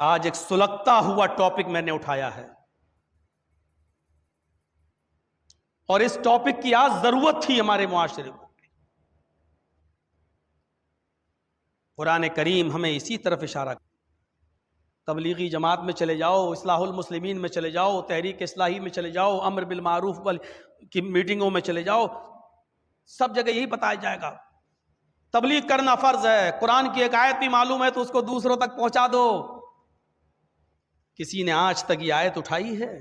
آج ایک سلگتا ہوا ٹاپک میں نے اٹھایا ہے، اور اس ٹاپک کی آج ضرورت تھی ہمارے معاشرے کو۔ قرآن کریم ہمیں اسی طرف اشارہ کرتا ہے۔ تبلیغی جماعت میں چلے جاؤ، اصلاح المسلمین میں چلے جاؤ، تحریک اصلاحی میں چلے جاؤ، امر بالمعروف کی میٹنگوں میں چلے جاؤ، سب جگہ یہی بتایا جائے گا، تبلیغ کرنا فرض ہے۔ قرآن کی ایک آیت بھی معلوم ہے تو اس کو دوسروں تک پہنچا دو۔ کسی نے آج تک یہ آیت اٹھائی ہے؟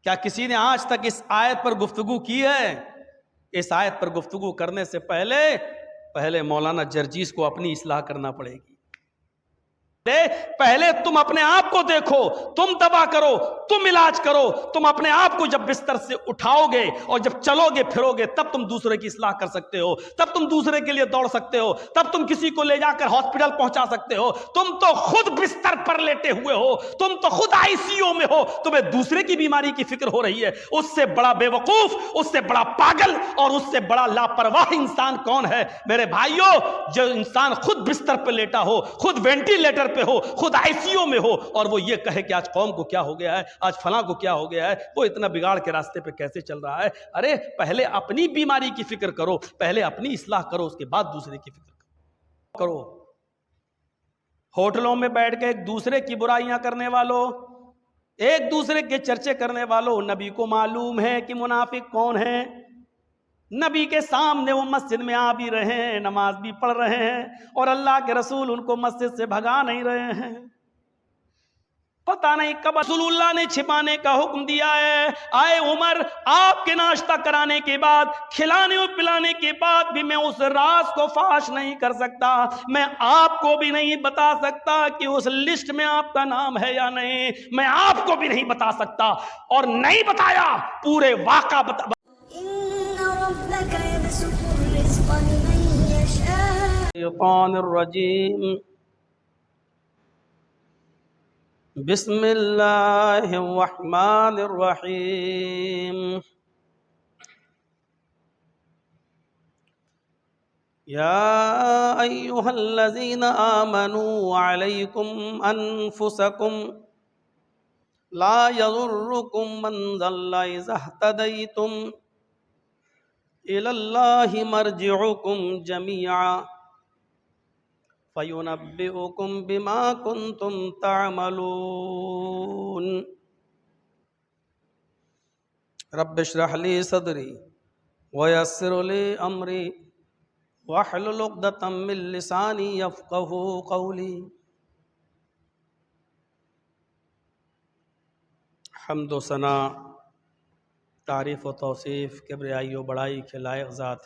کیا کسی نے آج تک اس آیت پر گفتگو کی ہے؟ اس آیت پر گفتگو کرنے سے پہلے مولانا جرجیس کو اپنی اصلاح کرنا پڑے گی۔ پہلے تم اپنے آپ کو دیکھو، تم دوا کرو، تم علاج کرو۔ تم اپنے آپ کو جب بستر سے اٹھاؤ گے اور جب چلو گے پھرو گے تب تم دوسرے کی اصلاح کر سکتے ہو، تب تم دوسرے کے لیے دوڑ سکتے ہو، تب تم کسی کو لے جا کر ہاسپٹل پہنچا سکتے ہو۔ تم تو خود بستر پر لیٹے ہوئے ہو، تم تو خود آئی سی یو میں ہو، تمہیں دوسرے کی بیماری کی فکر ہو رہی ہے۔ اس سے بڑا بے وقوف، اس سے بڑا پاگل اور اس سے بڑا لاپرواہ انسان کون ہے؟ میرے بھائیوں، جو انسان خود بستر پہ لیٹا ہو، خود وینٹیلیٹر پہ ہو، خود آئی سی یو میں ہو، اور وہ یہ کہے کہ آج قوم کو کیا ہو گیا ہے، آج فلاں کو کیا ہو گیا ہے، وہ اتنا بگاڑ کے راستے پہ کیسے چل رہا ہے؟ ارے پہلے اپنی بیماری کی فکر کرو، پہلے اپنی اصلاح کرو، اس کے بعد دوسرے کی فکر کرو۔ ہوٹلوں میں بیٹھ کے ایک دوسرے کی برائیاں کرنے والوں، ایک دوسرے کے چرچے کرنے والوں، نبی کو معلوم ہے کہ منافق کون ہیں۔ نبی کے سامنے وہ مسجد میں آ بھی رہے ہیں، نماز بھی پڑھ رہے ہیں، اور اللہ کے رسول ان کو مسجد سے بھگا نہیں رہے ہیں۔ پتہ نہیں کب رسول اللہ نے چھپانے کا حکم دیا ہے۔ آئے عمر، آپ کے ناشتہ کرانے کے بعد، کھلانے اور پلانے کے بعد بھی میں اس راز کو فاش نہیں کر سکتا، میں آپ کو بھی نہیں بتا سکتا کہ اس لسٹ میں آپ کا نام ہے یا نہیں، میں آپ کو بھی نہیں بتا سکتا، اور نہیں بتایا، پورے واقعہ بتا۔ الشیطان الرجیم، بسم اللہ الرحمن الرحیم۔ یا ایہا الذین آمنوا علیکم انفسکم لا یضرکم من ضل اذا اہتدیتم الی اللہ مرجعکم جمیعا فَيُنَبِّئُكُم بِمَا كُنتُمْ تَعْمَلُونَ۔ رب اشرح لي صدري ويسر لي أمري واحلل عقدة من لساني يفقهوا قولي۔ حمد و ثنا، تعریف و توصیف، کبریائی و بڑائی کے لائق ذات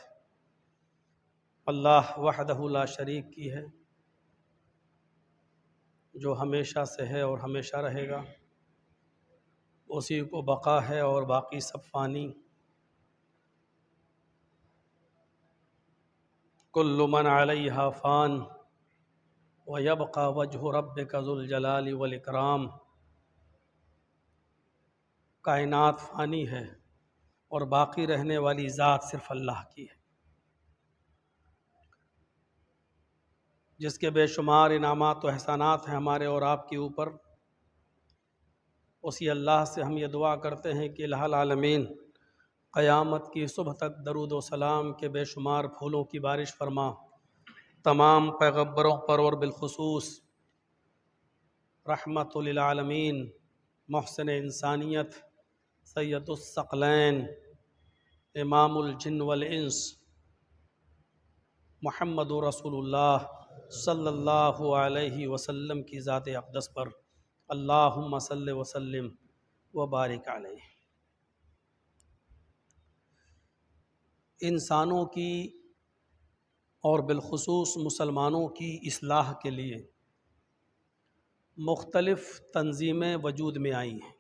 اللہ وحدہ لا شریک کی ہے، جو ہمیشہ سے ہے اور ہمیشہ رہے گا، اسی کو بقا ہے اور باقی سب فانی۔ کل من علیہا فان ویبقى وجہ ربک ذو الجلال والاکرام۔ کائنات فانی ہے اور باقی رہنے والی ذات صرف اللہ کی ہے، جس کے بے شمار انعامات و احسانات ہیں ہمارے اور آپ کے اوپر۔ اسی اللہ سے ہم یہ دعا کرتے ہیں کہ الہ العالمین قیامت کی صبح تک درود و سلام کے بے شمار پھولوں کی بارش فرما، تمام پیغمبروں پر اور بالخصوص رحمت للعالمین، محسن انسانیت، سید الثقلین، امام الجن والانس، محمد رسول اللہ صلی اللہ علیہ وسلم کی ذات اقدس پر اللہم صلی وسلم وبارک علیہ۔ انسانوں کی اور بالخصوص مسلمانوں کی اصلاح کے لیے مختلف تنظیمیں وجود میں آئی ہیں۔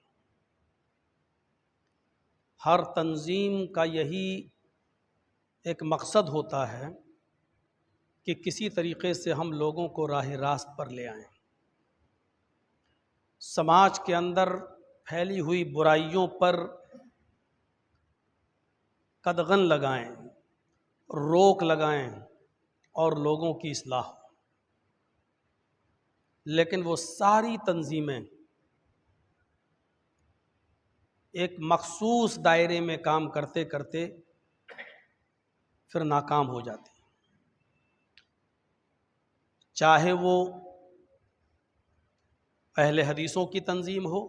ہر تنظیم کا یہی ایک مقصد ہوتا ہے کہ کسی طریقے سے ہم لوگوں کو راہ راست پر لے آئیں، سماج کے اندر پھیلی ہوئی برائیوں پر قدغن لگائیں، روک لگائیں اور لوگوں کی اصلاح ہو۔ لیکن وہ ساری تنظیمیں ایک مخصوص دائرے میں کام کرتے کرتے پھر ناکام ہو جاتی ہیں، چاہے وہ اہل حدیثوں کی تنظیم ہو،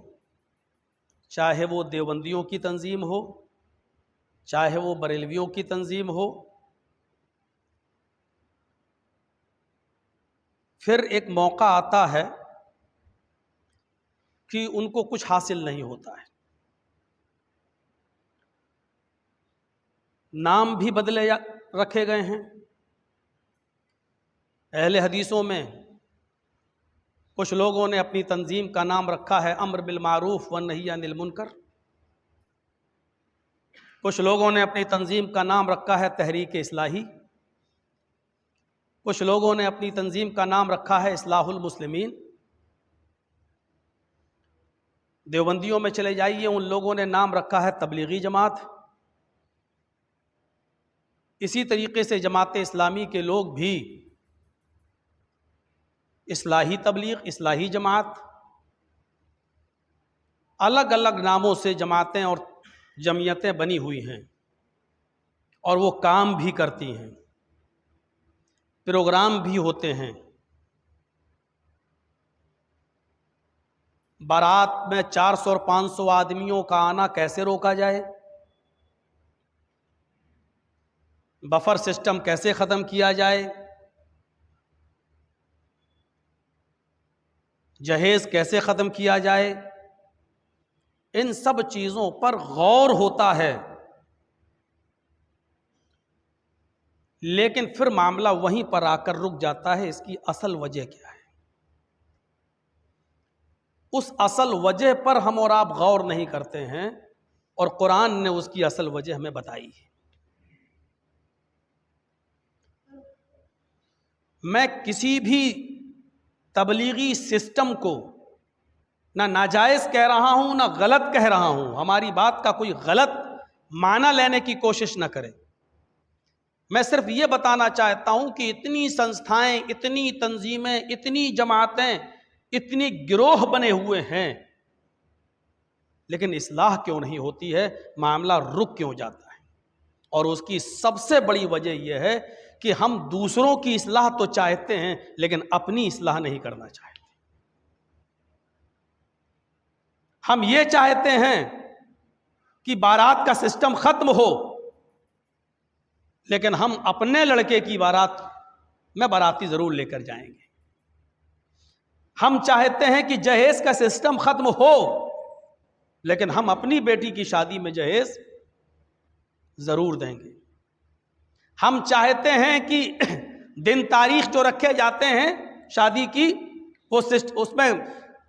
چاہے وہ دیوبندیوں کی تنظیم ہو، چاہے وہ بریلویوں کی تنظیم ہو، پھر ایک موقع آتا ہے کہ ان کو کچھ حاصل نہیں ہوتا ہے، نام بھی بدلے رکھے گئے ہیں۔ اہل حدیثوں میں کچھ لوگوں نے اپنی تنظیم کا نام رکھا ہے امر بالمعروف والنہی عن المنکر، کچھ لوگوں نے اپنی تنظیم کا نام رکھا ہے تحریک اصلاحی، کچھ لوگوں نے اپنی تنظیم کا نام رکھا ہے اصلاح المسلمین۔ دیوبندیوں میں چلے جائیے، ان لوگوں نے نام رکھا ہے تبلیغی جماعت۔ اسی طریقے سے جماعت اسلامی کے لوگ بھی اصلاحی تبلیغ، اصلاحی جماعت، الگ الگ ناموں سے جماعتیں اور جمعیتیں بنی ہوئی ہیں، اور وہ کام بھی کرتی ہیں، پروگرام بھی ہوتے ہیں۔ بارات میں 400 اور 500 آدمیوں کا آنا کیسے روکا جائے، بفر سسٹم کیسے ختم کیا جائے، جہیز کیسے ختم کیا جائے، ان سب چیزوں پر غور ہوتا ہے، لیکن پھر معاملہ وہیں پر آ کر رک جاتا ہے۔ اس کی اصل وجہ کیا ہے؟ اس اصل وجہ پر ہم اور آپ غور نہیں کرتے ہیں، اور قرآن نے اس کی اصل وجہ ہمیں بتائی ہے۔ میں کسی بھی تبلیغی سسٹم کو نہ ناجائز کہہ رہا ہوں نہ غلط کہہ رہا ہوں، ہماری بات کا کوئی غلط معنی لینے کی کوشش نہ کرے۔ میں صرف یہ بتانا چاہتا ہوں کہ اتنی سنستھائیں، اتنی تنظیمیں، اتنی جماعتیں، اتنی گروہ بنے ہوئے ہیں، لیکن اصلاح کیوں نہیں ہوتی ہے؟ معاملہ رک کیوں جاتا ہے؟ اور اس کی سب سے بڑی وجہ یہ ہے کہ ہم دوسروں کی اصلاح تو چاہتے ہیں، لیکن اپنی اصلاح نہیں کرنا چاہتے۔ ہم یہ چاہتے ہیں کہ بارات کا سسٹم ختم ہو، لیکن ہم اپنے لڑکے کی بارات میں باراتی ضرور لے کر جائیں گے۔ ہم چاہتے ہیں کہ جہیز کا سسٹم ختم ہو، لیکن ہم اپنی بیٹی کی شادی میں جہیز ضرور دیں گے۔ ہم چاہتے ہیں کہ دن تاریخ جو رکھے جاتے ہیں شادی کی، وہ اس میں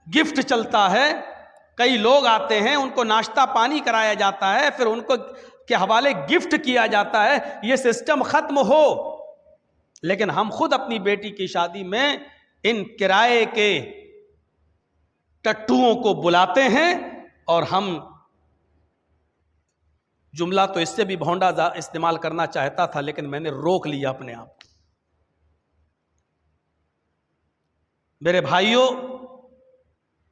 گفٹ چلتا ہے، کئی لوگ آتے ہیں، ان کو ناشتہ پانی کرایا جاتا ہے، پھر ان کو کے حوالے گفٹ کیا جاتا ہے، یہ سسٹم ختم ہو۔ لیکن ہم خود اپنی بیٹی کی شادی میں ان کرائے کے ٹٹوؤں کو بلاتے ہیں، اور ہم جملہ تو اس سے بھی بھونڈا استعمال کرنا چاہتا تھا، لیکن میں نے روک لیا اپنے آپ کو۔ میرے بھائیوں،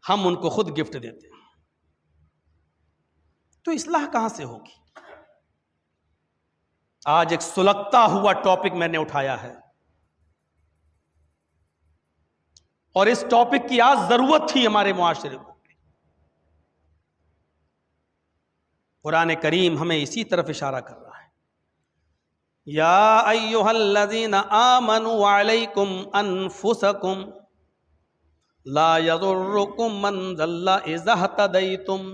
ہم ان کو خود گفٹ دیتے ہیں، تو اصلاح کہاں سے ہوگی؟ آج ایک سلگتا ہوا ٹاپک میں نے اٹھایا ہے، اور اس ٹاپک کی آج ضرورت تھی ہمارے معاشرے کو۔ قرآن کریم ہمیں اسی طرف اشارہ کر رہا ہے۔ یا ایھا الذین آمنوا علیکم انفسکم لا یضرکم من ضل اذا اہتدیتم۔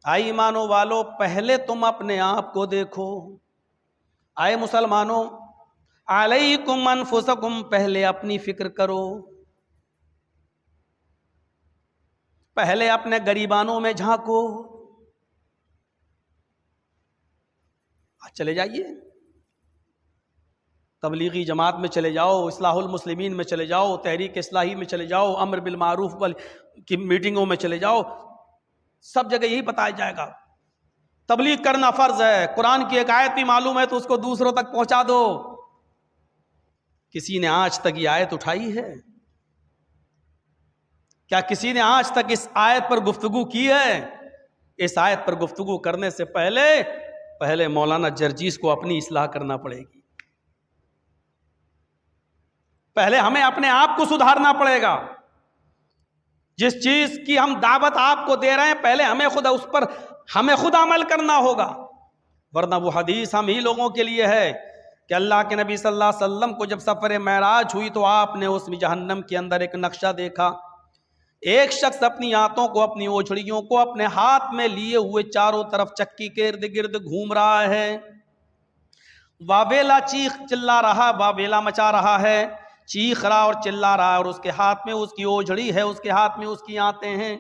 آئے ایمانوں والو، پہلے تم اپنے آپ کو دیکھو۔ آئے مسلمانوں، علیکم انفسکم، پہلے اپنی فکر کرو، پہلے اپنے گریبانوں میں جھانکو۔ چلے جائیے تبلیغی جماعت میں، چلے جاؤ اصلاح المسلمین میں، چلے جاؤ تحریک اصلاحی میں، چلے جاؤ امر بالمعروف کی میٹنگوں میں چلے جاؤ، سب جگہ یہی بتایا جائے گا تبلیغ کرنا فرض ہے۔ قرآن کی ایک آیت بھی معلوم ہے تو اس کو دوسروں تک پہنچا دو۔ کسی نے آج تک یہ آیت اٹھائی ہے؟ کیا کسی نے آج تک اس آیت پر گفتگو کی ہے؟ اس آیت پر گفتگو کرنے سے پہلے مولانا جرجیس کو اپنی اصلاح کرنا پڑے گی. پہلے ہمیں اپنے آپ کو سدھارنا پڑے گا. جس چیز کی ہم دعوت آپ کو دے رہے ہیں پہلے ہمیں خود عمل کرنا ہوگا، ورنہ وہ حدیث ہم ہی لوگوں کے لیے ہے کہ اللہ کے نبی صلی اللہ علیہ وسلم کو جب سفر معراج ہوئی تو آپ نے اس میں جہنم کے اندر ایک نقشہ دیکھا. ایک شخص اپنی آنتوں کو، اپنی اوچھڑیوں کو اپنے ہاتھ میں لیے ہوئے چاروں طرف چکی کے ارد گرد گھوم رہا ہے. واویلا چیخ چلا رہا، واویلا مچا رہا ہے، چیخ رہا اور چلا رہا، اور اس کے ہاتھ میں اس کی اوجھڑی ہے، اس کے ہاتھ میں اس کی آنتیں ہیں.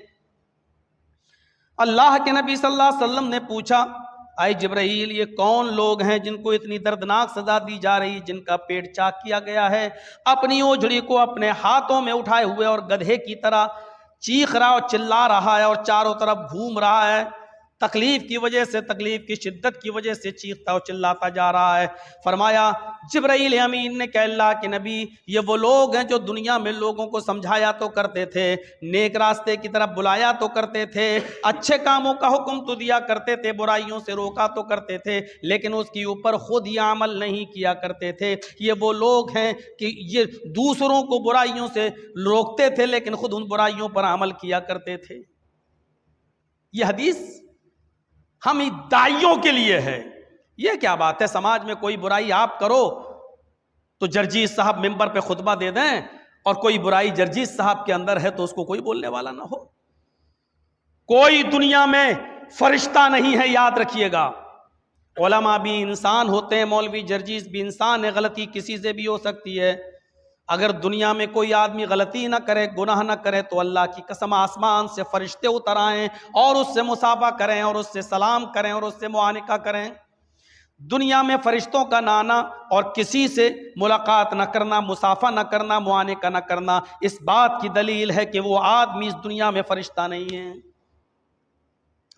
اللہ کے نبی صلی اللہ علیہ وسلم نے پوچھا، اے جبرائیل، یہ کون لوگ ہیں جن کو اتنی دردناک سزا دی جا رہی، جن کا پیٹ چاک کیا گیا ہے، اپنی اوجھڑی کو اپنے ہاتھوں میں اٹھائے ہوئے اور گدھے کی طرح چیخ رہا اور چلا رہا ہے اور چاروں طرف گھوم رہا ہے، تکلیف کی وجہ سے، تکلیف کی شدت کی وجہ سے چیختا اور چلاتا جا رہا ہے. فرمایا جبرائیل امین نے کہ اللہ کے نبی، یہ وہ لوگ ہیں جو دنیا میں لوگوں کو سمجھایا تو کرتے تھے، نیک راستے کی طرف بلایا تو کرتے تھے، اچھے کاموں کا حکم تو دیا کرتے تھے، برائیوں سے روکا تو کرتے تھے، لیکن اس کے اوپر خود یہ عمل نہیں کیا کرتے تھے. یہ وہ لوگ ہیں کہ یہ دوسروں کو برائیوں سے روکتے تھے لیکن خود ان برائیوں پر عمل کیا کرتے تھے. یہ حدیث ہم داعیوں کے لیے ہے. یہ کیا بات ہے، سماج میں کوئی برائی آپ کرو تو جرجیس صاحب ممبر پہ خطبہ دے دیں، اور کوئی برائی جرجیس صاحب کے اندر ہے تو اس کو کوئی بولنے والا نہ ہو. کوئی دنیا میں فرشتہ نہیں ہے، یاد رکھیے گا. علماء بھی انسان ہوتے ہیں، مولوی جرجیس بھی انسان ہے، غلطی کسی سے بھی ہو سکتی ہے. اگر دنیا میں کوئی آدمی غلطی نہ کرے، گناہ نہ کرے، تو اللہ کی قسم آسمان سے فرشتے اتر آئیں اور اس سے مصافحہ کریں اور اس سے سلام کریں اور اس سے معانقہ کریں. دنیا میں فرشتوں کا نہ آنا اور کسی سے ملاقات نہ کرنا، مصافحہ نہ کرنا، معانقہ نہ کرنا، اس بات کی دلیل ہے کہ وہ آدمی اس دنیا میں فرشتہ نہیں ہے.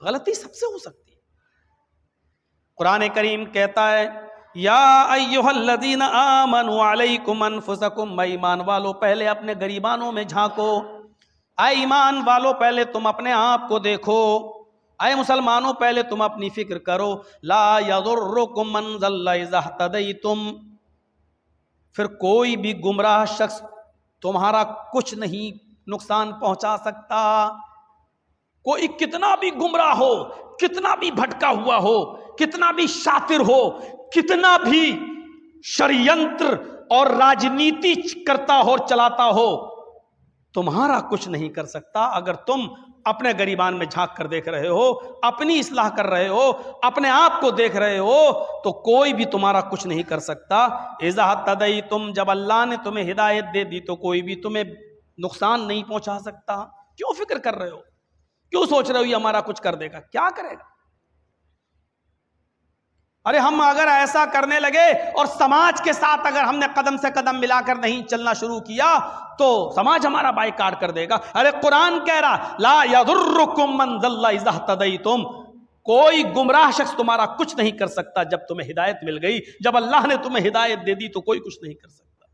غلطی سب سے ہو سکتی ہے. قرآن کریم کہتا ہے یا ایھا الذین آمنوا علیکم انفسکم، اے ایمان والو پہلے اپنے گریبانوں میں جھانکو، اے ایمان والو پہلے تم اپنے آپ کو دیکھو، اے مسلمانوں پہلے تم اپنی فکر کرو. لا یضرکم من ضل اذا اہتدیتم، پھر کوئی بھی گمراہ شخص تمہارا کچھ نہیں نقصان پہنچا سکتا. کوئی کتنا بھی گمراہ ہو، کتنا بھی بھٹکا ہوا ہو، کتنا بھی شاطر ہو، کتنا بھی شریعنتر اور راجنیتی کرتا ہو اور چلاتا ہو، تمہارا کچھ نہیں کر سکتا. اگر تم اپنے گریبان میں جھانک کر دیکھ رہے ہو، اپنی اصلاح کر رہے ہو، اپنے آپ کو دیکھ رہے ہو، تو کوئی بھی تمہارا کچھ نہیں کر سکتا. اذا اہتدیتم، جب اللہ نے تمہیں ہدایت دے دی تو کوئی بھی تمہیں نقصان نہیں پہنچا سکتا. کیوں فکر کر رہے ہو؟ کیوں سوچ رہے ہو یہ ہمارا کچھ کر دے گا؟ کیا کرے گا؟ ارے ہم اگر ایسا کرنے لگے اور سماج کے ساتھ اگر ہم نے قدم سے قدم ملا کر نہیں چلنا شروع کیا تو سماج ہمارا بائیکاٹ کر دے گا. ارے قرآن کہہ رہا لا یضرکم من ضل اذا اہتدیتم، کوئی گمراہ شخص تمہارا کچھ نہیں کر سکتا جب تمہیں ہدایت مل گئی. جب اللہ نے تمہیں ہدایت دے دی تو کوئی کچھ نہیں کر سکتا.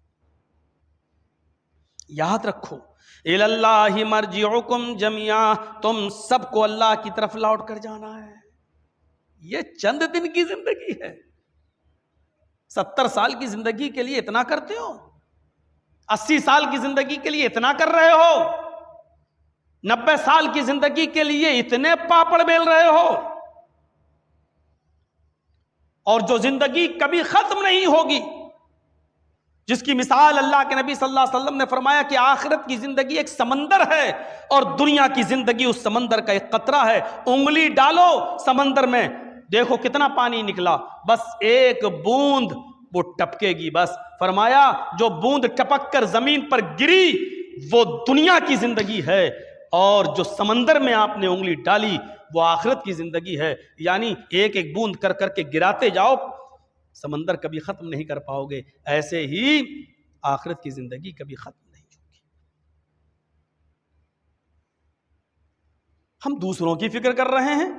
یاد رکھو الی اللہ مرجعکم جميعا، تم سب کو اللہ کی طرف لوٹ کر جانا ہے. یہ چند دن کی زندگی ہے. 70 سال کی زندگی کے لیے اتنا کرتے ہو؟ 80 سال کی زندگی کے لیے اتنا کر رہے ہو؟ 90 سال کی زندگی کے لیے اتنے پاپڑ بیل رہے ہو؟ اور جو زندگی کبھی ختم نہیں ہوگی، جس کی مثال اللہ کے نبی صلی اللہ علیہ وسلم نے فرمایا کہ آخرت کی زندگی ایک سمندر ہے اور دنیا کی زندگی اس سمندر کا ایک قطرہ ہے. انگلی ڈالو سمندر میں، دیکھو کتنا پانی نکلا، بس ایک بوند وہ ٹپکے گی. بس فرمایا جو بوند ٹپک کر زمین پر گری وہ دنیا کی زندگی ہے، اور جو سمندر میں آپ نے انگلی ڈالی وہ آخرت کی زندگی ہے. یعنی ایک ایک بوند کر کر کے گراتے جاؤ، سمندر کبھی ختم نہیں کر پاؤ گے. ایسے ہی آخرت کی زندگی کبھی ختم نہیں ہوگی. ہم دوسروں کی فکر کر رہے ہیں.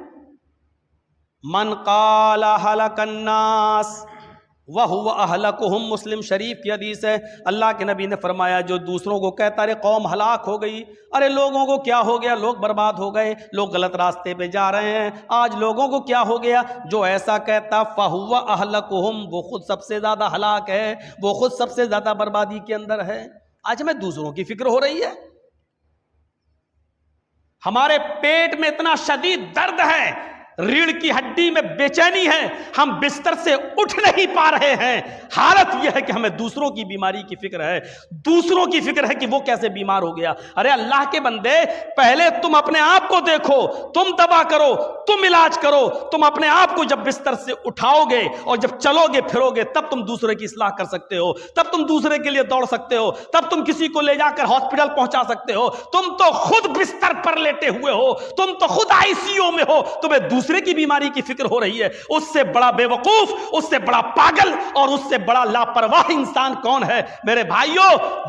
من قال هلك الناس وَهُوَ أَهْلَكُهُمْ، مسلم شریف کی حدیث ہے، اللہ کے نبی نے فرمایا جو دوسروں کو کہتا رہے قوم ہلاک ہو گئی، ارے لوگوں کو کیا ہو گیا، لوگ برباد ہو گئے، لوگ غلط راستے پہ جا رہے ہیں، آج لوگوں کو کیا ہو گیا، جو ایسا کہتا فَهُوَ أَهْلَكُهُمْ، وہ خود سب سے زیادہ ہلاک ہے، وہ خود سب سے زیادہ بربادی کے اندر ہے۔ آج ہمیں دوسروں کی فکر ہو رہی ہے، ہمارے پیٹ میں اتنا شدید درد ہے، ریڑھ کی ہڈی میں بے چینی ہے، ہم بستر سے اٹھ نہیں پا رہے ہیں، حالت یہ ہے کہ ہمیں دوسروں کی بیماری کی فکر ہے، دوسروں کی فکر ہے کہ وہ کیسے بیمار ہو گیا۔ ارے اللہ کے بندے، پہلے تم اپنے آپ کو دیکھو، تم دوا کرو، تم علاج کرو، تم اپنے آپ کو جب بستر سے اٹھاؤ گے اور جب چلو گے پھرو گے تب تم دوسرے کی اصلاح کر سکتے ہو، تب تم دوسرے کے لیے دوڑ سکتے ہو، تب تم کسی کو لے جا کر ہاسپٹل پہنچا سکتے ہو۔ تم تو خود بستر پر لیٹے ہوئے ہو، تم تو خود آئی سی یو میں ہو، تمہیں دوسرے کی بیماری کی فکر ہو رہی ہے۔ اس سے بڑا بے وقوف، اس سے بڑا پاگل اور اس سے بڑا لاپرواہ انسان کون ہے؟ میرے بھائیو،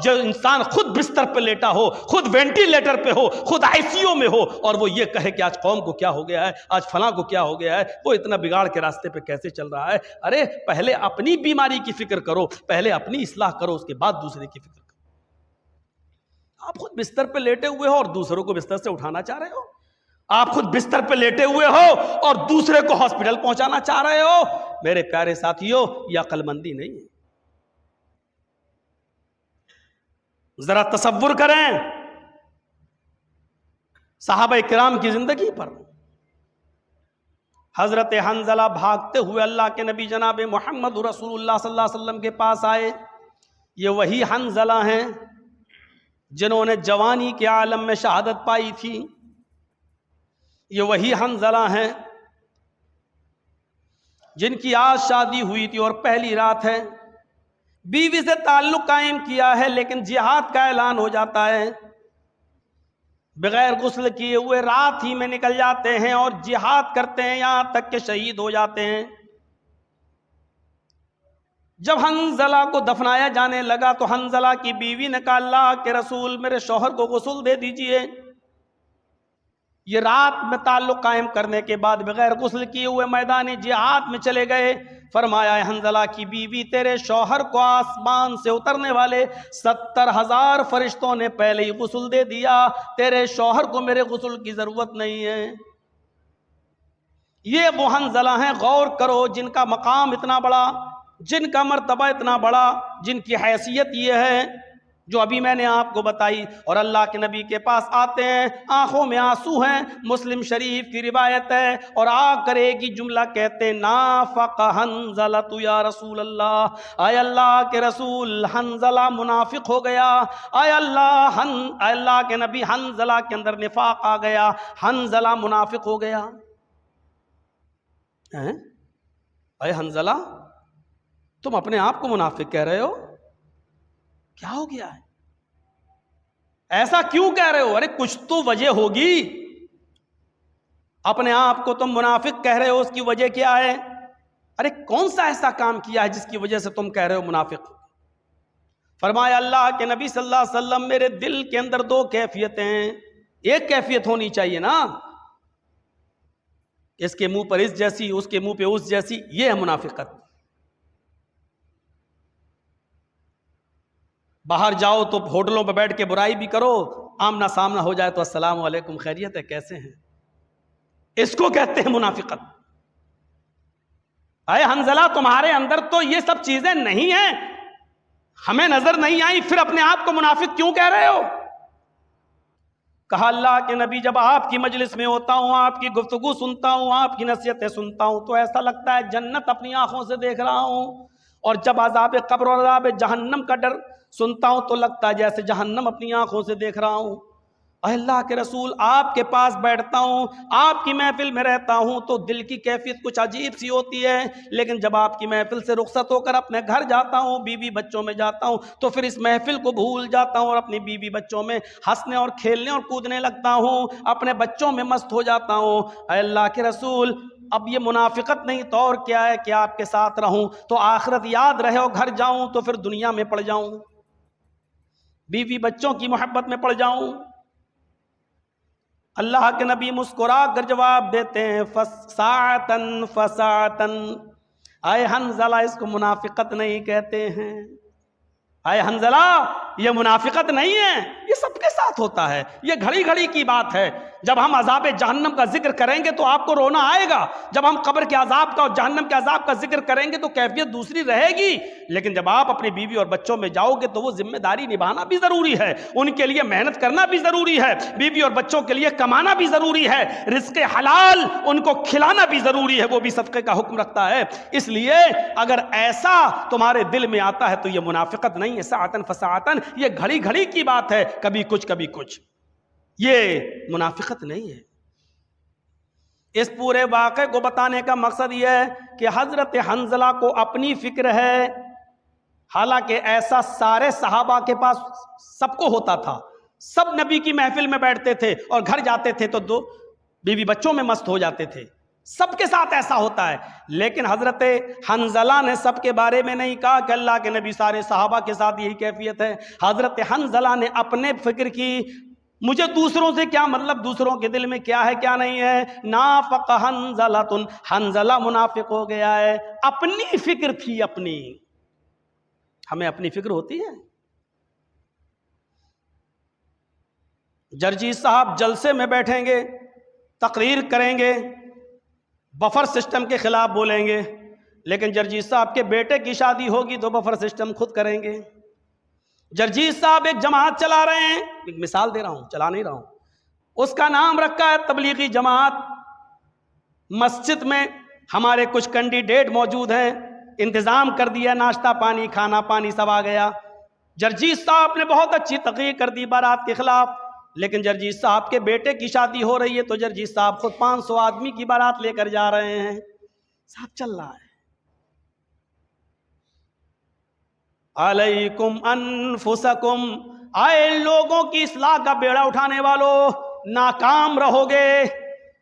جو انسان خود بستر پہ لیٹا ہو، خود وینٹیلیٹر پہ ہو، خود آئی سی یو میں ہو، اور وہ یہ کہے کہ آج قوم کو کیا ہو گیا ہے، آج فلاں کو کیا ہو گیا ہے، وہ اتنا بگاڑ کے راستے پہ کیسے چل رہا ہے؟ ارے پہلے اپنی بیماری کی فکر کرو، پہلے اپنی اصلاح کرو، اس کے بعد دوسرے کی فکر کرو۔ آپ خود بستر پہ لیٹے ہوئے ہو اور دوسروں کو بستر سے اٹھانا چاہ رہے ہو، آپ خود بستر پہ لیٹے ہوئے ہو اور دوسرے کو ہاسپٹل پہنچانا چاہ رہے ہو۔ میرے پیارے ساتھیو، یہ عقل مندی نہیں ہے۔ ذرا تصور کریں صحابہ کرام کی زندگی پر، حضرت حنظلہ بھاگتے ہوئے اللہ کے نبی جناب محمد رسول اللہ صلی اللہ علیہ وسلم کے پاس آئے۔ یہ وہی حنظلہ ہیں جنہوں نے جوانی کے عالم میں شہادت پائی تھی، یہ وہی حنظلہ ہیں جن کی آج شادی ہوئی تھی اور پہلی رات ہے، بیوی سے تعلق قائم کیا ہے لیکن جہاد کا اعلان ہو جاتا ہے، بغیر غسل کیے ہوئے رات ہی میں نکل جاتے ہیں اور جہاد کرتے ہیں یہاں تک کہ شہید ہو جاتے ہیں۔ جب حنظلہ کو دفنایا جانے لگا تو حنظلہ کی بیوی نے کہا اللہ کے رسول میرے شوہر کو غسل دے دیجئے۔ یہ رات میں تعلق قائم کرنے کے بعد بغیر غسل کیے ہوئے میدان جہاد میں چلے گئے۔ فرمایا حنظلہ کی بیوی تیرے شوہر کو آسمان سے اترنے والے 70,000 فرشتوں نے پہلے ہی غسل دے دیا، تیرے شوہر کو میرے غسل کی ضرورت نہیں ہے۔ یہ وہ حنظلہ ہیں، غور کرو، جن کا مقام اتنا بڑا، جن کا مرتبہ اتنا بڑا، جن کی حیثیت یہ ہے جو ابھی میں نے آپ کو بتائی، اور اللہ کے نبی کے پاس آتے ہیں، آنکھوں میں آنسو ہیں، مسلم شریف کی روایت ہے، اور آ کر ایک ہی جملہ کہتے نافق حنظلۃ یا رسول اللہ، اے اللہ کے رسول حنظلہ منافق ہو گیا، اے اللہ کے نبی حنظلہ کے اندر نفاق آ گیا، حنظلہ منافق ہو گیا۔ اے حنظلہ تم اپنے آپ کو منافق کہہ رہے ہو، کیا ہو گیا ہے، ایسا کیوں کہہ رہے ہو؟ ارے کچھ تو وجہ ہوگی، اپنے آپ کو تم منافق کہہ رہے ہو، اس کی وجہ کیا ہے؟ ارے کون سا ایسا کام کیا ہے جس کی وجہ سے تم کہہ رہے ہو منافق؟ فرمایا اللہ کے نبی صلی اللہ علیہ وسلم میرے دل کے اندر 2 کیفیتیں ہیں، ایک کیفیت ہونی چاہیے نا، اس کے منہ پر اس جیسی، اس کے منہ پہ اس جیسی، یہ ہے منافقت۔ باہر جاؤ تو ہوٹلوں پہ بیٹھ کے برائی بھی کرو، آمنا سامنا ہو جائے تو السلام علیکم خیریت ہے کیسے ہیں، اس کو کہتے ہیں منافقت۔ اے حنظلہ تمہارے اندر تو یہ سب چیزیں نہیں ہیں، ہمیں نظر نہیں آئی، پھر اپنے آپ کو منافق کیوں کہہ رہے ہو؟ کہا اللہ کے نبی جب آپ کی مجلس میں ہوتا ہوں، آپ کی گفتگو سنتا ہوں، آپ کی نصیحتیں سنتا ہوں تو ایسا لگتا ہے جنت اپنی آنکھوں سے دیکھ رہا ہوں، اور جب عذاب قبر اور عذاب جہنم کا ڈر سنتا ہوں تو لگتا ہے جیسے جہنم اپنی آنکھوں سے دیکھ رہا ہوں۔ اے اللہ کے رسول آپ کے پاس بیٹھتا ہوں، آپ کی محفل میں رہتا ہوں تو دل کی کیفیت کچھ عجیب سی ہوتی ہے، لیکن جب آپ کی محفل سے رخصت ہو کر اپنے گھر جاتا ہوں، بیوی بچوں میں جاتا ہوں تو پھر اس محفل کو بھول جاتا ہوں اور اپنی بیوی بچوں میں ہنسنے اور کھیلنے اور کودنے لگتا ہوں، اپنے بچوں میں مست ہو جاتا ہوں۔ اے اللہ کے رسول اب یہ منافقت نہیں تو اور کیا ہے کہ آپ کے ساتھ رہوں تو آخرت یاد رہے، اور گھر جاؤں تو پھر دنیا میں پڑ جاؤں، بیوی بچوں کی محبت میں پڑ جاؤں۔ اللہ کے نبی مسکرا کر جواب دیتے ہیں فساعتن فساعتن، اے حنزلہ اس کو منافقت نہیں کہتے ہیں، اے حنزلہ یہ منافقت نہیں ہے، یہ سب کے ساتھ ہوتا ہے، یہ گھڑی گھڑی کی بات ہے۔ جب ہم عذاب جہنم کا ذکر کریں گے تو آپ کو رونا آئے گا، جب ہم قبر کے عذاب کا اور جہنم کے عذاب کا ذکر کریں گے تو کیفیت دوسری رہے گی، لیکن جب آپ اپنی بیوی اور بچوں میں جاؤ گے تو وہ ذمہ داری نبھانا بھی ضروری ہے، ان کے لیے محنت کرنا بھی ضروری ہے، بیوی اور بچوں کے لیے کمانا بھی ضروری ہے، رزق حلال ان کو کھلانا بھی ضروری ہے، وہ بھی صدقے کا حکم رکھتا ہے۔ اس لیے اگر ایسا تمہارے دل میں آتا ہے تو یہ منافقت نہیں ہے، ساعتن فساعتن، یہ گھڑی گھڑی کی بات ہے، کبھی کچھ کبھی کچھ، یہ منافقت نہیں ہے۔ اس پورے واقعے کو بتانے کا مقصد یہ ہے کہ حضرت حنزلہ کو اپنی فکر ہے، حالانکہ ایسا سارے صحابہ کے پاس سب کو ہوتا تھا، سب نبی کی محفل میں بیٹھتے تھے اور گھر جاتے تھے تو دو بیوی بچوں میں مست ہو جاتے تھے، سب کے ساتھ ایسا ہوتا ہے، لیکن حضرت حنزلہ نے سب کے بارے میں نہیں کہا کہ اللہ کے نبی سارے صحابہ کے ساتھ یہی کیفیت ہے۔ حضرت حنزلہ نے اپنے فکر کی، مجھے دوسروں سے کیا مطلب، دوسروں کے دل میں کیا ہے کیا نہیں ہے۔ نافق حنزلہ، حنزلہ منافق ہو گیا ہے، اپنی فکر تھی، اپنی، ہمیں اپنی فکر ہوتی ہے۔ جرجی صاحب جلسے میں بیٹھیں گے، تقریر کریں گے، بفر سسٹم کے خلاف بولیں گے، لیکن جرجی صاحب کے بیٹے کی شادی ہوگی تو بفر سسٹم خود کریں گے۔ جرجیت صاحب ایک جماعت چلا رہے ہیں، ایک مثال دے رہا ہوں، چلا نہیں رہا ہوں، اس کا نام رکھا ہے تبلیغی جماعت، مسجد میں ہمارے کچھ کینڈیڈیٹ موجود ہیں، انتظام کر دیا، ناشتہ پانی کھانا پانی سب آ گیا۔ جرجیت صاحب نے بہت اچھی تقریر کر دی بارات کے خلاف، لیکن جرجیت صاحب کے بیٹے کی شادی ہو رہی ہے تو جرجیت صاحب خود 500 آدمی کی بارات لے کر جا رہے ہیں، سب چل رہا ہے۔ علیکم انفسکم، آئے لوگوں کی اصلاح کا بیڑا اٹھانے والوں، ناکام رہو گے،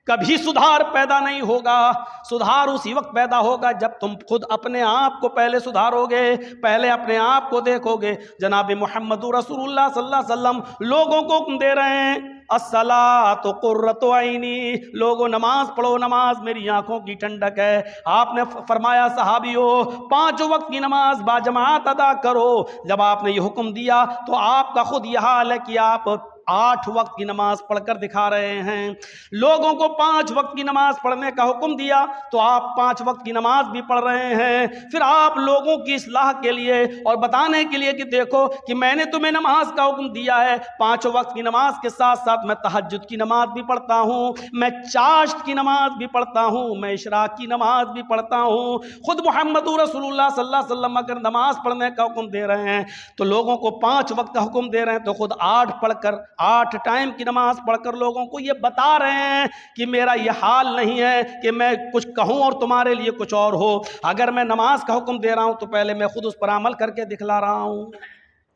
کبھی سدھار پیدا نہیں ہوگا۔ سدھار اسی وقت پیدا ہوگا جب تم خود اپنے آپ کو پہلے سدھارو گے، پہلے اپنے آپ کو دیکھو گے۔ جناب محمد رسول اللہ صلی اللہ علیہ وسلم لوگوں کو حکم دے رہے ہیں، الصلاۃ قرۃ عینی، لوگوں نماز پڑھو، نماز میری آنکھوں کی ٹھنڈک ہے۔ آپ نے فرمایا صحابیوں 5 وقت کی نماز باجماعت ادا کرو۔ جب آپ نے یہ حکم دیا تو آپ کا خود یہ حال ہے کہ آپ 8 وقت کی نماز پڑھ کر دکھا رہے ہیں۔ لوگوں کو 5 وقت کی نماز پڑھنے کا حکم دیا تو آپ 5 وقت کی نماز بھی پڑھ رہے ہیں۔ پھر آپ لوگوں کی اصلاح کے لیے اور بتانے کے لیے کہ دیکھو کہ میں نے تمہیں نماز کا حکم دیا ہے، 5 وقت کی نماز کے ساتھ ساتھ میں تہجد کی نماز بھی پڑھتا ہوں، میں چاشت کی نماز بھی پڑھتا ہوں، میں اشراق کی نماز بھی پڑھتا ہوں۔ خود محمد رسول اللہ صلی اللہ علیہ وسلم اگر نماز پڑھنے کا حکم دے رہے ہیں تو لوگوں کو 5 وقت کا حکم دے رہے ہیں تو خود 8 پڑھ کر 8 ٹائم کی نماز پڑھ کر لوگوں کو یہ بتا رہے ہیں کہ میرا یہ حال نہیں ہے کہ میں کچھ کہوں اور تمہارے لیے کچھ اور ہو۔ اگر میں نماز کا حکم دے رہا ہوں تو پہلے میں خود اس پر عمل کر کے دکھلا رہا ہوں۔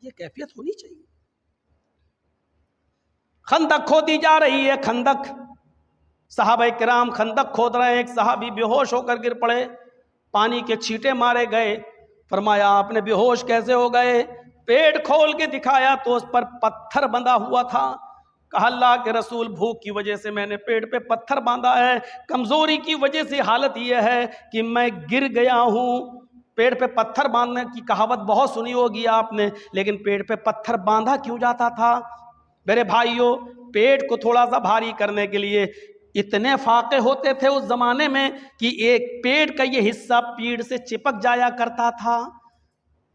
یہ کیفیت ہونی چاہیے۔ خندق کھودی جا رہی ہے، خندق، صحابہ کرام خندق کھود رہے ہیں، ایک صحابی بے ہوش ہو کر گر پڑے، پانی کے چھینٹے مارے گئے۔ فرمایا آپ نے بے ہوش کیسے ہو گئے؟ پیٹ کھول کے دکھایا تو اس پر پتھر بندھا ہوا تھا۔ کہا اللہ کے رسول بھوک کی وجہ سے میں نے پیٹ پہ پتھر باندھا ہے، کمزوری کی وجہ سے حالت یہ ہے کہ میں گر گیا ہوں۔ پیٹ پہ پتھر باندھنے کی کہاوت بہت سنی ہوگی آپ نے، لیکن پیٹ پہ پتھر باندھا کیوں جاتا تھا؟ میرے بھائیوں، پیٹ کو تھوڑا سا بھاری کرنے کے لیے اتنے فاقے ہوتے تھے اس زمانے میں کہ ایک پیٹ کا یہ حصہ پیڑ سے چپک جایا کرتا تھا۔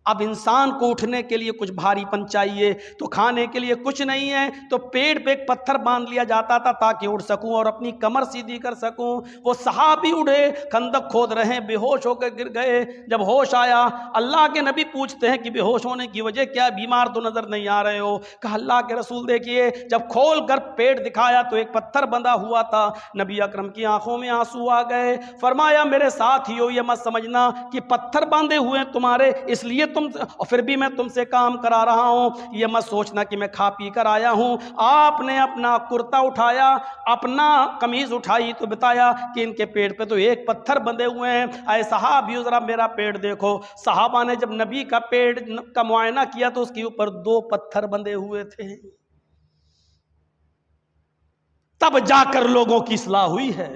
اب انسان کو اٹھنے کے لیے کچھ بھاری پن چاہیے تو کھانے کے لیے کچھ نہیں ہے تو پیٹ پہ ایک پتھر باندھ لیا جاتا تھا تاکہ اٹھ سکوں اور اپنی کمر سیدھی کر سکوں۔ وہ صحابی اڑے، خندق کھود رہے ہیں، بے ہوش ہو کر گر گئے۔ جب ہوش آیا اللہ کے نبی پوچھتے ہیں کہ بے ہوش ہونے کی وجہ کیا، بیمار تو نظر نہیں آ رہے ہو؟ کہا اللہ کے رسول دیکھیے جب کھول کر پیٹ دکھایا تو ایک پتھر بندھا ہوا تھا۔ نبی اکرم کی آنکھوں میں آنسو آ گئے۔ فرمایا میرے ساتھیو یہ مت سمجھنا کہ پتھر باندھے ہوئے تمہارے اس لیے اور پھر بھی میں تم سے کام کرا رہا ہوں، یہ مت سوچنا کہ میں کھا پی کر آیا ہوں۔ آپ نے اپنا کرتا اٹھایا، اپنا قمیض اٹھائی تو بتایا کہ ان کے پیٹ پہ تو ایک پتھر بندھے ہوئے ہیں۔ اے صحابیو ذرا میرا پیٹ دیکھو۔ صحابہ نے جب نبی کا پیٹ کا معائنہ کیا تو اس کے اوپر 2 پتھر بندھے ہوئے تھے۔ تب جا کر لوگوں کی اصلاح ہوئی ہے،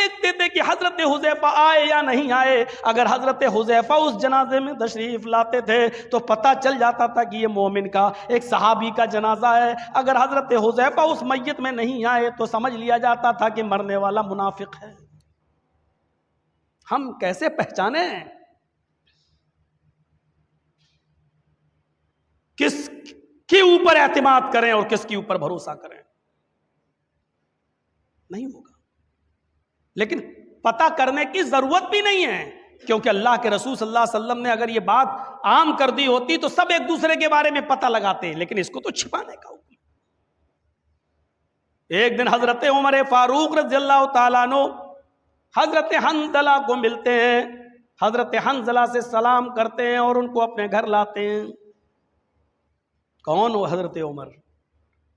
دیکھتے تھے کہ حضرت حذیفہ آئے یا نہیں آئے. اگر حضرت حذیفہ اس جنازے میں تشریف لاتے تھے تو پتہ چل جاتا تھا کہ یہ مومن کا، ایک صحابی کا جنازہ ہے. اگر حضرت حذیفہ اس میت میں نہیں آئے تو سمجھ لیا جاتا تھا کہ مرنے والا منافق ہے. ہم کیسے پہچانیں کس کے اوپر اعتماد کریں اور کس کے اوپر بھروسہ کریں؟ نہیں ہوگا. لیکن پتہ کرنے کی ضرورت بھی نہیں ہے، کیونکہ اللہ کے رسول صلی اللہ علیہ وسلم نے اگر یہ بات عام کر دی ہوتی تو سب ایک دوسرے کے بارے میں پتہ لگاتے، لیکن اس کو تو چھپانے کا حکم. ایک دن حضرت عمر فاروق رضی اللہ تعالیٰ عنہ حضرت حنظلہ کو ملتے ہیں، حضرت حنظلہ سے سلام کرتے ہیں اور ان کو اپنے گھر لاتے ہیں. کون ہو؟ حضرت عمر.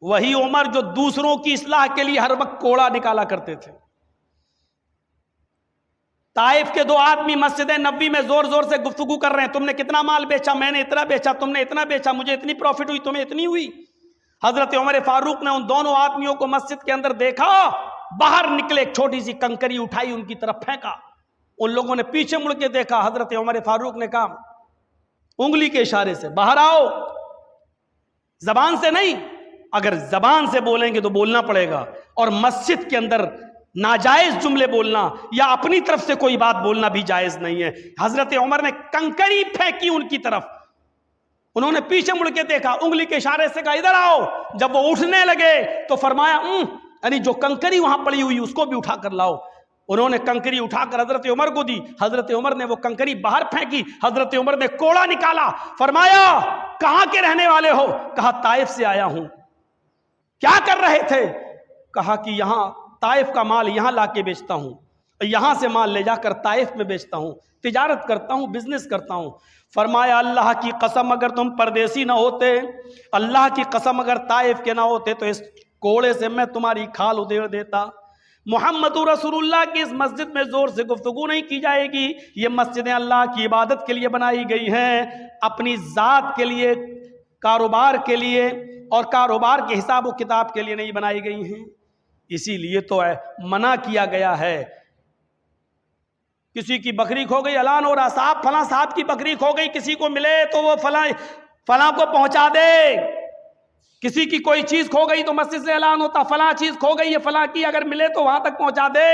وہی عمر جو دوسروں کی اصلاح کے لیے ہر وقت کوڑا نکالا کرتے تھے. طائف کے دو آدمی مسجد نبوی میں زور زور سے گفتگو کر رہے ہیں، تم نے کتنا مال بیچا؟ میں نے اتنا بیچا. تم نے اتنا بیچا، مجھے اتنی پروفٹ ہوئی، تمہیں اتنی ہوئی. حضرت عمر فاروق نے ان دونوں آدمیوں کو مسجد کے اندر دیکھا، باہر نکلے، ایک چھوٹی سی کنکری اٹھائی، ان کی طرف پھینکا. ان لوگوں نے پیچھے مڑ کے دیکھا. حضرت عمر فاروق نے کہا انگلی کے اشارے سے باہر آؤ، زبان سے نہیں. اگر زبان سے بولیں گے تو بولنا پڑے گا، اور مسجد کے اندر ناجائز جملے بولنا یا اپنی طرف سے کوئی بات بولنا بھی جائز نہیں ہے. حضرت عمر نے کنکری پھینکی ان کی طرف. انہوں نے پیچھے مڑ کے دیکھا، انگلی کے اشارے سے کہا ادھر آؤ. جب وہ اٹھنے لگے تو فرمایا یعنی جو کنکری وہاں پڑی ہوئی اس کو بھی اٹھا کر لاؤ. انہوں نے کنکری اٹھا کر حضرت عمر کو دی. حضرت عمر نے وہ کنکری باہر پھینکی. حضرت عمر نے کوڑا نکالا. فرمایا کہاں کے رہنے والے ہو؟ کہا طائف سے آیا ہوں. کیا کر رہے تھے؟ کہا کہ یہاں طائف کا مال یہاں لا کے بیچتا ہوں، یہاں سے مال لے جا کر طائف میں بیچتا ہوں، تجارت کرتا ہوں، بزنس کرتا ہوں. فرمایا اللہ کی قسم اگر تم پردیسی نہ ہوتے، اللہ کی قسم اگر طائف کے نہ ہوتے تو اس کوڑے سے میں تمہاری کھال ادھیڑ دیتا. محمد رسول اللہ کی اس مسجد میں زور سے گفتگو نہیں کی جائے گی. یہ مسجدیں اللہ کی عبادت کے لیے بنائی گئی ہیں، اپنی ذات کے لیے، کاروبار کے لیے، اور کاروبار کے حساب و کتاب کے لیے نہیں بنائی گئی ہیں. اسی لیے تو منع کیا گیا ہے. کسی کی بکری کھو گئی، اعلان ہو رہا صاحب فلاں صاحب کی بکری کھو گئی، کسی کو ملے تو وہ فلاں کو پہنچا دے. کسی کی کوئی چیز کھو گئی تو مسجد سے اعلان ہوتا فلاں چیز کھو گئی ہے فلاں کی، اگر ملے تو وہاں تک پہنچا دے.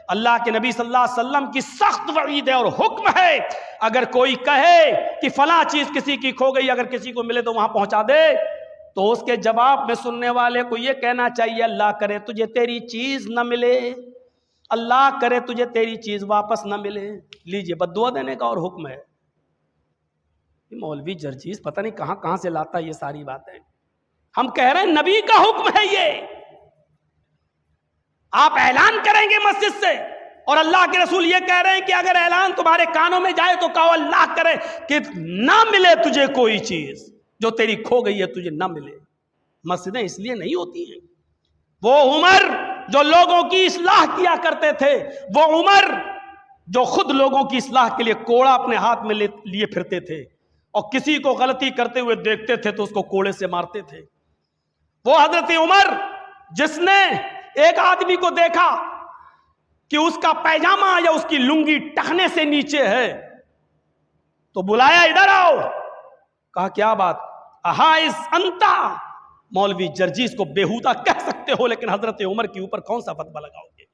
اللہ کے نبی صلی اللہ علیہ وسلم کی سخت وعید ہے اور حکم ہے، اگر کوئی کہے کہ فلاں چیز کسی کی کھو گئی، اگر کسی کو ملے تو وہاں پہنچا دے، تو اس کے جواب میں سننے والے کو یہ کہنا چاہیے اللہ کرے تجھے تیری چیز نہ ملے، اللہ کرے تجھے تیری چیز واپس نہ ملے. لیجئے بد دعا دینے کا اور حکم ہے. مولوی جرجیز پتہ نہیں کہاں کہاں سے لاتا یہ ساری باتیں. ہم کہہ رہے ہیں نبی کا حکم ہے یہ. آپ اعلان کریں گے مسجد سے، اور اللہ کے رسول یہ کہہ رہے ہیں کہ اگر اعلان تمہارے کانوں میں جائے تو کہو اللہ کرے کہ نہ ملے تجھے کوئی چیز جو تیری کھو گئی ہے، تجھے نہ ملے. مسجدیں اس لیے نہیں ہوتی ہیں. وہ عمر جو لوگوں کی اصلاح کیا کرتے تھے، وہ عمر جو خود لوگوں کی اصلاح کے لیے کوڑا اپنے ہاتھ میں لیے پھرتے تھے، اور کسی کو غلطی کرتے ہوئے دیکھتے تھے تو اس کو کوڑے سے مارتے تھے. وہ حضرت عمر جس نے ایک آدمی کو دیکھا کہ اس کا پیجامہ یا اس کی لنگی ٹخنے سے نیچے ہے تو بلایا ادھر آؤ. کہا کیا بات؟ احائز انتا. مولوی جرجیز کو بیہودہ کہہ سکتے ہو لیکن حضرت عمر کے اوپر کون سا فتویٰ لگاؤ گے؟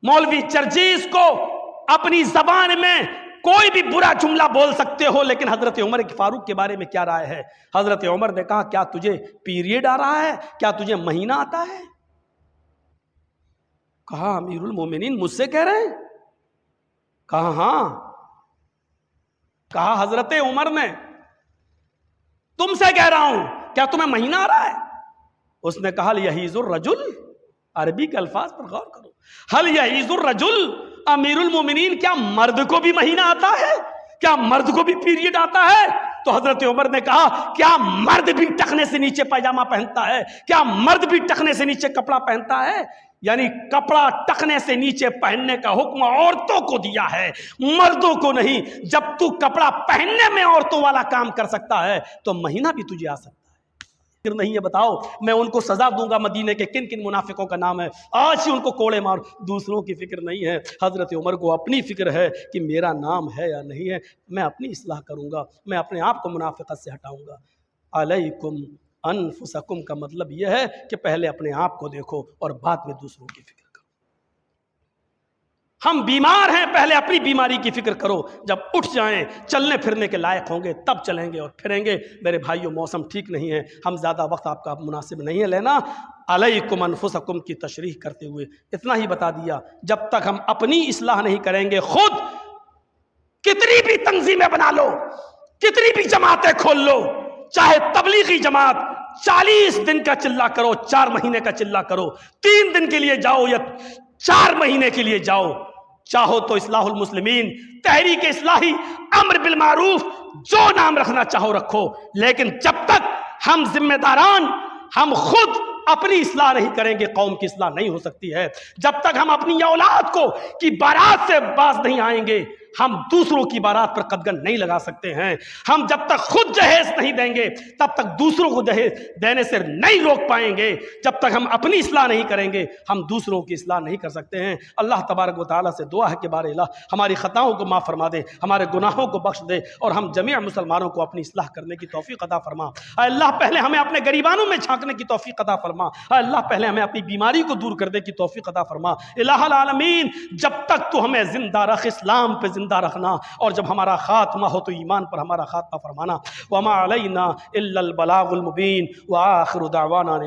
مولوی جرجیز کو اپنی زبان میں کوئی بھی برا جملہ بول سکتے ہو لیکن حضرت عمر فاروق کے بارے میں کیا رائے ہے؟ حضرت عمر نے کہا کیا تجھے پیریڈ آ رہا ہے؟ کیا تجھے مہینہ آتا ہے؟ کہا امیر المومنین مجھ سے کہہ رہے ہیں؟ کہا ہاں. کہا حضرت عمر نے تم سے کہہ رہا ہوں، کیا تمہیں مہینہ آ رہا ہے؟ اس نے کہا یحیز الرجل، عربی کے الفاظ پر غور کرو، حل یحیز الرجل، امیر المومنین کیا مرد کو بھی مہینہ آتا ہے؟ کیا مرد کو بھی پیریڈ آتا ہے؟ تو حضرت عمر نے کہا کیا مرد بھی ٹخنے سے نیچے پائجامہ پہنتا ہے؟ کیا مرد بھی ٹخنے سے نیچے کپڑا پہنتا ہے؟ یعنی کپڑا ٹخنے سے نیچے پہننے کا حکم عورتوں کو دیا ہے، مردوں کو نہیں. جب تو کپڑا پہننے میں عورتوں والا کام کر سکتا ہے تو مہینہ بھی تجھے آ سکتا ہے. نہیں ہے، بتاؤ میں ان کو سزا دوں گا مدینے کے کن کن منافقوں کا نام ہے، آج ہی ان کو کوڑے مار. دوسروں کی فکر نہیں ہے. حضرت عمر کو اپنی فکر ہے کہ میرا نام ہے یا نہیں ہے، میں اپنی اصلاح کروں گا، میں اپنے آپ کو منافقت سے ہٹاؤں گا. علیکم انفسکم کا مطلب یہ ہے کہ پہلے اپنے آپ کو دیکھو اور بعد میں دوسروں کی فکر کرو. ہم بیمار ہیں، پہلے اپنی بیماری کی فکر کرو، جب اٹھ جائیں چلنے پھرنے کے لائق ہوں گے تب چلیں گے اور پھریں گے. میرے بھائیو موسم ٹھیک نہیں ہے، ہم زیادہ وقت آپ کا مناسب نہیں ہے لینا. علیکم انفسکم کی تشریح کرتے ہوئے اتنا ہی بتا دیا، جب تک ہم اپنی اصلاح نہیں کریں گے، خود کتنی بھی تنظیمیں بنا لو، کتنی بھی جماعتیں کھول لو، چاہے تبلیغی جماعت 40 دن کا چلہ کرو، 4 مہینے کا چلہ کرو، 3 دن کے لیے جاؤ یا 4 مہینے کے لیے جاؤ، چاہو تو اصلاح المسلمین، تحریک اصلاحی، امر بالمعروف، جو نام رکھنا چاہو رکھو، لیکن جب تک ہم ذمہ داران ہم خود اپنی اصلاح نہیں کریں گے قوم کی اصلاح نہیں ہو سکتی ہے. جب تک ہم اپنی اولاد کو کی بارات سے باز نہیں آئیں گے ہم دوسروں کی بارات پر قدغن نہیں لگا سکتے ہیں. ہم جب تک خود جہیز نہیں دیں گے تب تک دوسروں کو جہیز دینے سے نہیں روک پائیں گے. جب تک ہم اپنی اصلاح نہیں کریں گے ہم دوسروں کی اصلاح نہیں کر سکتے ہیں. اللہ تبارک و تعالیٰ سے دعا ہے کہ بار الہ ہماری خطاؤں کو معاف فرما دے، ہمارے گناہوں کو بخش دے اور ہم جمیع مسلمانوں کو اپنی اصلاح کرنے کی توفیق عطا فرما. اے اللہ پہلے ہمیں اپنے غریبانوں میں جھانکنے کی توفیق عطا فرما. اے اللہ پہلے ہمیں اپنی بیماری کو دور کرنے کی توفیق عطا فرما. الہ العالمین جب تک تو ہمیں زندہ رکھ، اسلام پہ زندہ رکھنا، اور جب ہمارا خاتمہ ہو تو ایمان پر ہمارا خاتمہ فرمانا. وما علینا الا البلاغ المبین وآخر دعوانا